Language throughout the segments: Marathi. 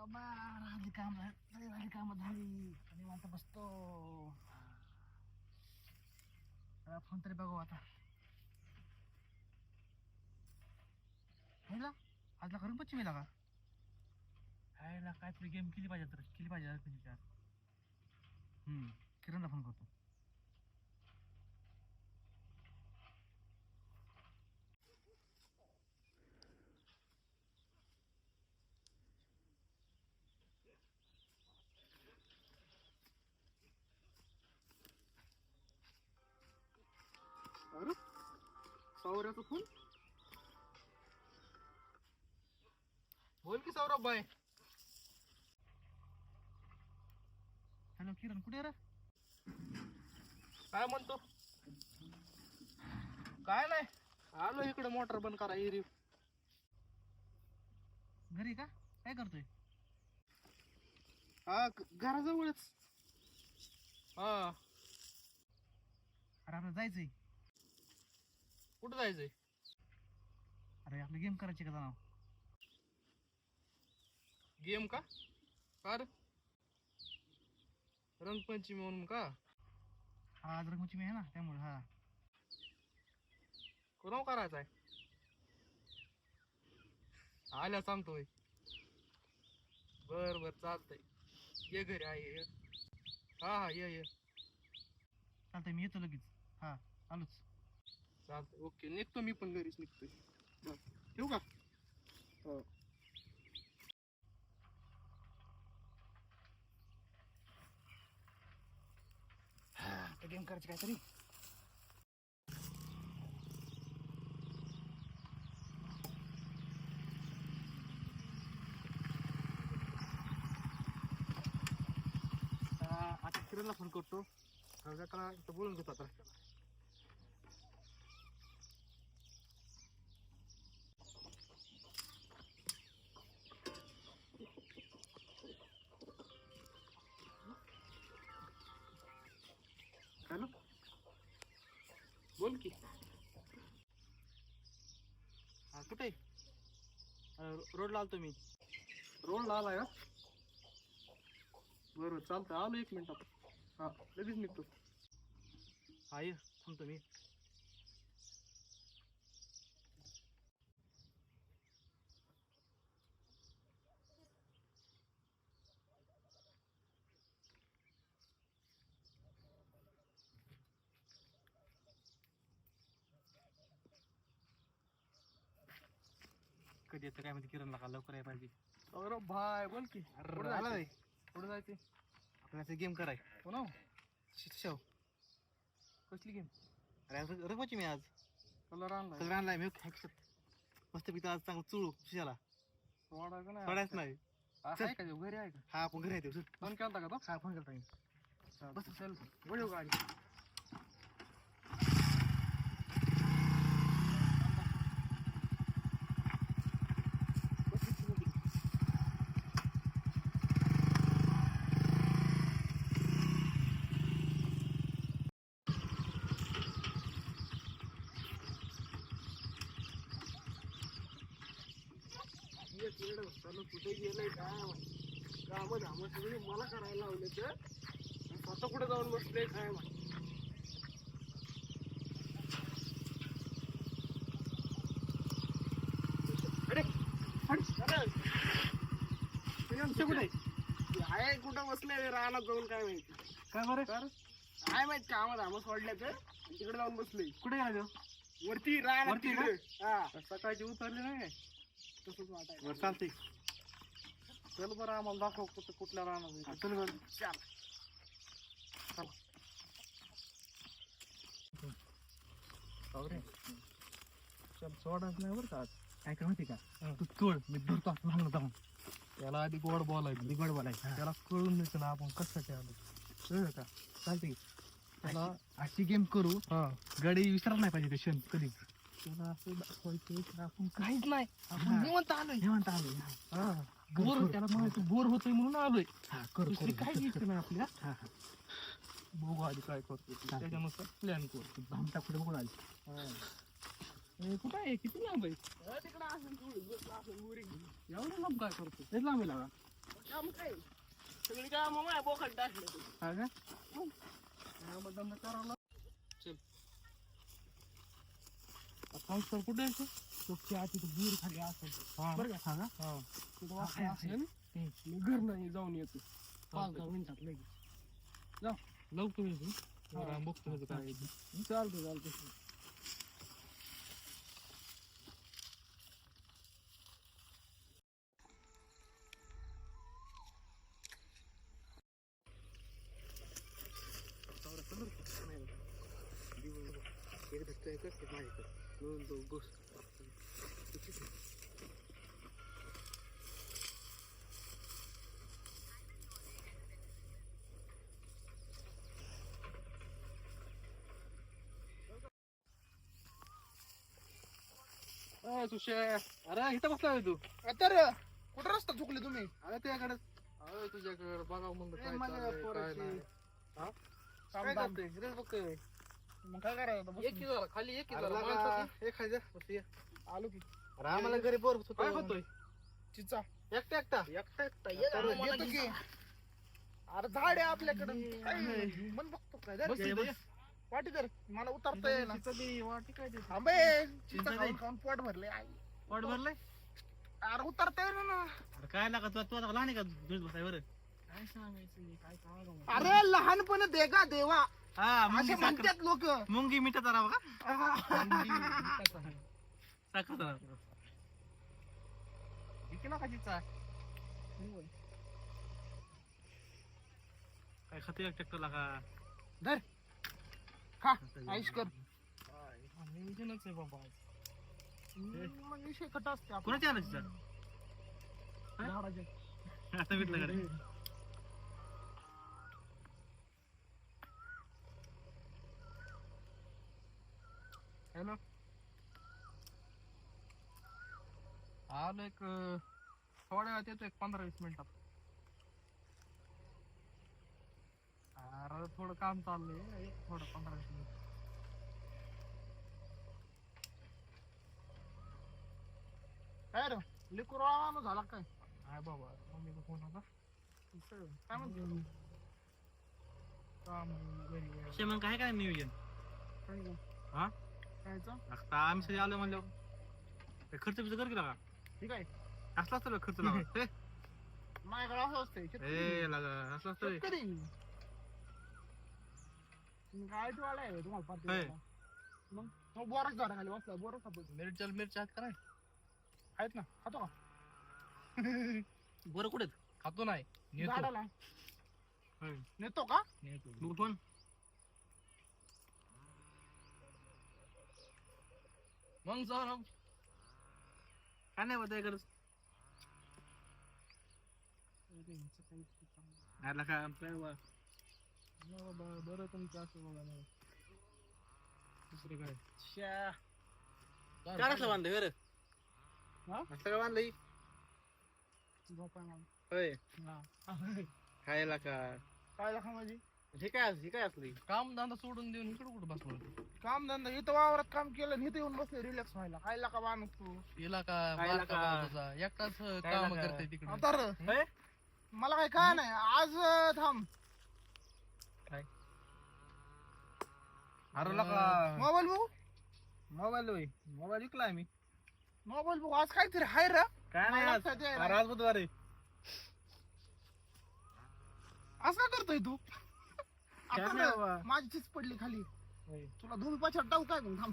बाबा राहिली काम राहिली काम झाली आणि आता बसतो. फोन तरी बघू आता. हेला आजला करून पश्चिम येला का हायला काहीतरी गेम केली पाहिजे तर केली पाहिजे त्याच्यात. किरणला फोन करतो. अरे सौर्याचा फोन. बोल की सौरभ भाई. हॅलो किरण कुठे रे? काय म्हणतो? काय नाही, आलो इकडे मोटर बंद करा एरी. घरी का काय करतोय? हा घराजवळच. हा अरे आपल्याला जायचंय. कुठं जायचंय? अरे आपली गेम करायची का जाणार? गेम का? कार रंगपंचमी म्हणून का? हा आज रंगपंचमी आहे ना त्यामुळे. हा कुणाव करायचा आहे? आल्या सांगतोय. बर बर चालतंय, ये घरी आहे ये. हा हा ये. चालतंय मी येतो लगेच. हा आलोच. चालतंय ओके, निघतो मी पण घरीच निघतोय. बर ठेवू का? हो. आता गेम करायची काहीतरी. आता किरणला फोन करतो. त्याला इथं बोलून घेतो आता. हॅलो बोल की. हा कुठे रोडला आलतो मी. रोडला आलाय का? बरोबर चालतंय, आलो 1 मिनिटात. हा लगेच निघतो. हा ये थांबतो मी. कधी येतं काय माहिती किरणला, का लवकर यायला पाहिजे. सौरभ भाई बोल की. अरे आला रे. कुठं जायचे? आपल्याला गेम कराय. हो ना. शिक्षव कसली गेम? अरे आज रंगपंचमी आज. कलर आणलाय? कलर आणलाय मी. मस्त पिता आज चांगलं चुळू शिशाला. सोडायचं नाही. सोडायच नाही. आहे का देव घरी आहे का? हा आपण घरी येतो. फोन केलता का तो? हा फोन करता मी. बस चल वळू गाडी. कुठे गेलंय काय काम धाम सगळी मला करायला लावले तर स्वतः कुठे जाऊन बसले काय माहिती. कुठे आहे कुठं बसले रानात जाऊन काय माहिती. काय बरं काय माहित काम धाम सोडल्या तर तिकडे जाऊन बसले. कुठे गेला वरती रानात वरती तिकडे. हा सकाळची उतरली नाही. तसंच वाटायचं. बरं चालतंय. चल बरं आम्हाला दाखव कुठं कुठल्या रानात. चल बरं. चल सोडायचं नाही बरं का आज. काय काय माहिती का तू चोळ मी धरतो असं म्हणलं जाऊन. त्याला आधी गोड बोलायचं. बिघड बोलायचं. त्याला कळून देतो ना आपण कशासाठी आलो. कळलं का? चालतंय. त्याला अशी गेम करू हा गडी विसरत नाही पाहिजे ते क्षण कधीच. त्याला असं दाखवायचं की आपण काहीच नाही, हा. आपण निवांत आलोय. निवांत आलोय. हा बोर बोर त्याला म्हणायचं बोर होतोय म्हणून आलोय. हा करू दुसरी करू. काही इच्छा नाही आपल्या. हा हा बघू आधी काय करतो त्याच्यानुसार प्लॅन करू. भामटा कुठे बघून आली. कुठं आहे किती लांब आहे? तिकडे असेल एवढं लांब काय करतो? तेच लांब लागा. काम काय सगळी काय मग माझ्या बोखात टाकलं तू हा का? धंदा करायला पाऊस कुठे आहे तुमच्या आधी तर दूर खाली असेल बरं का हा का? तिथं वाकडं असेल मी घर नाही जाऊन येतो 5-10 मिनिटात लगेच लवकर येतो जरा बघतो ह्याचं काय आहे. चालतं अरे इथं बसला तू तर कुठं रस्ता चुकले तुम्ही अरे तुझ्याकडे अरे तुझ्याकडे बघा म्हणलं काय माझ्या चाललंय, काय पोराची. नाही. हा? काम काय दाम. करतोय? इथेच बघतोय. मग काय करायचं आता? एक की जरा, खाली एक की अरे जरा, लगा. माणसाची. एक खायचं, बस ये. आलो की अरे आम्हाला घरी बोर होतो. काय होतोय चिचा एकटा एकटा एकटा तर येतो की अरे झाड आहे आपल्याकडे काय मन बघतो काय बस धर. इथं ये. वाटी तर मला उतरता येईना वाटी काय ते? थांबे चिचा चिंचा खाऊन दे. खाऊन पोट भरले पोट भरलंय? अरे उतरता येईना ना अरे काय लागा तू आता लहान आहे का दूध बसाय बरं काय सांगायचं काय सांगावं? अरे लहानपण देगा देवा हा मुंगी असे म्हणतात लोक मुंगी मिठाचा राव का साखर ना का चिचा काय खाते ट्रॅक्टर लागा धर खा आईश कर नियोजनच आहे बाबा मग विषय कट असते आपला. कोणाच्या आणायची झाडाचे. आता भेटलं कडे हॅलो आलो एक थोड्या वेळात येतो 15-20 मिनिटात अरे थोडं काम चाललंय थोडं 15-20 मिनिट काय रे लिकूर आवाज झाला काय काय बाबा मम्मीचा फोन होता काय म्हणतो काम घरी शेमन काय काय नियोजन काय गं? हा कायचं आता आम्ही सगळे आलो म्हणल्यावर खर्च बिर्च कर की लागा ठीक आहे असला असतो खर्च लागा माझ्याकडे असं असतंय ए लागा असला असतो शेतकरी काय वाला आहे तुम्हाला पाठी होय. मग तो बोराच झाडा खाली बसला बोरच सापडतो मिरच्या मिरच्या आहेत का नाही आहेत ना खातो का बरं कुठे खातो नाही झाडाला नेतो का बघू फोन मग जाऊ काय नाही बघा इकडं आला का बरं तुमचं असं बघा ना दुसरं काय काय असं बांधलं बरं हा? असं काय बांधलंय झोपाय मला होय हा. खायला का काय लाखा माझी हे काय असली काम धंदा सोडून देऊन इकडे कुठं बसलो काम धंदा इथं वावरात काम केलं आणि इथं येऊन बसले रिलॅक्स व्हायला काय लाका बाणूस तू गेला का खायला बारका का? भाऊ तुझा एकटाच खायला काम का? करते तिकडे आता रे, होय? मला काय नाही आज थांब अरे लका मोबाईल बघू मोबाईल होय मोबाईल विकला मी मोबाईल बघू आज काहीतरी हाय रे काय नाही मला आज लक्षात यायला. अरे आज बुधवार आहे. असं का करतोय तू काय आता नाही रे, बाबा. माझी चीज पडली खाली होय. तुला धुळी पाछाड टाकू काय मग थांब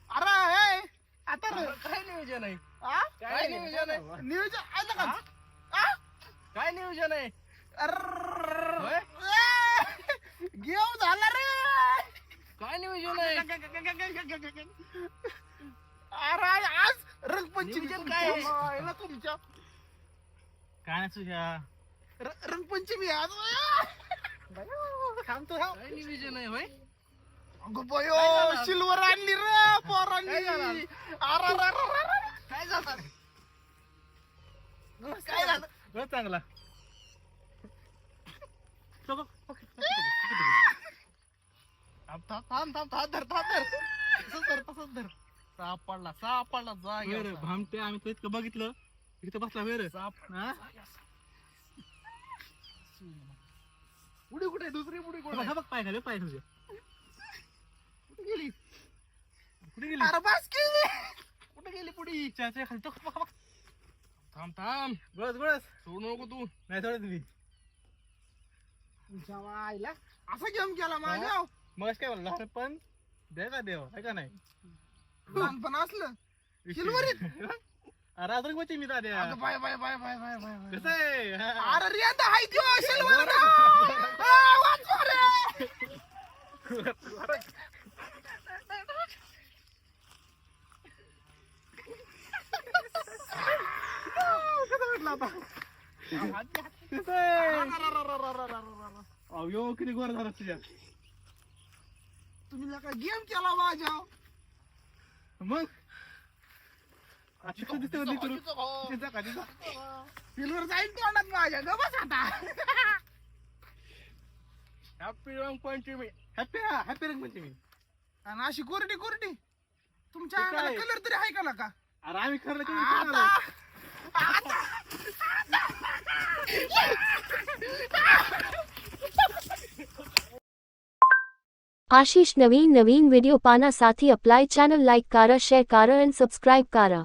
अरे हे, आता रे काय नियोजन आहे आ? काय नियोजन आहे बाबा. नियोजन आलं का आ? काय नियोजन आहे अर्रर्र. होय? घेऊ झाला रे काय नियोजन आहे अरे आज रंगपंचमी नियोजन काय आहे? आहे तुमच्या काय नाही तुझ्या रंगपंचमी आहे आज थांबतो काय नियोजन आहे होय अगं बयो काय झालं? सिल्वर आणली रे पोरांनी काय झालं? अरे काय झालं काय झालं बरं चांगला तसंच धर साप पडला जा बरं, भामटे आम्ही तर इतकं बघितलं इथं बसला वेळ साप हा पुढे कुठे दुसरी पुढे कुठे बघ पाय खाली पाय तुझे कुठे गेली कुठे गेली अरे बस की कुठे गेली पुढे चहाच्या खाली तो बघ थांब थांब बस बस सोडू नको तू नाही सोडत मी तुमच्या आईला असा गेम केला माझ्या मग काय म्हणलं लहानपण दे का देव आहे का नाही लहानपण असलं सिल्वरीत अरे अजून कोणती मी दाद्या अगं bye bye bye bye bye bye bye. कसं आहे हा. अरे रियादा हाय त्यो सिल्वर वाचवा रे कसं वाटलं आता कसं आहे अहो यो किती गोर झाला तुझ्या तुम्ही नका गेम केला माझ्या मग आता दिसते कधी करू तिचा का तिचा सिल्वर जाईल तोंडात माझ्या ग बस आता हॅपी रंग पंचमी हॅपी हॅपी रंग पंचमी आणि अशी कोरडी कोरडी तुमच्या ते अंगाला काय? कलर तरी आहे का नका अरे आम्ही खरं आता आशिष नवीन नवीन व्हिडिओ पाहण्यासाठी आपला चॅनल लाईक करा शेअर करा आणि सबस्क्राईब करा.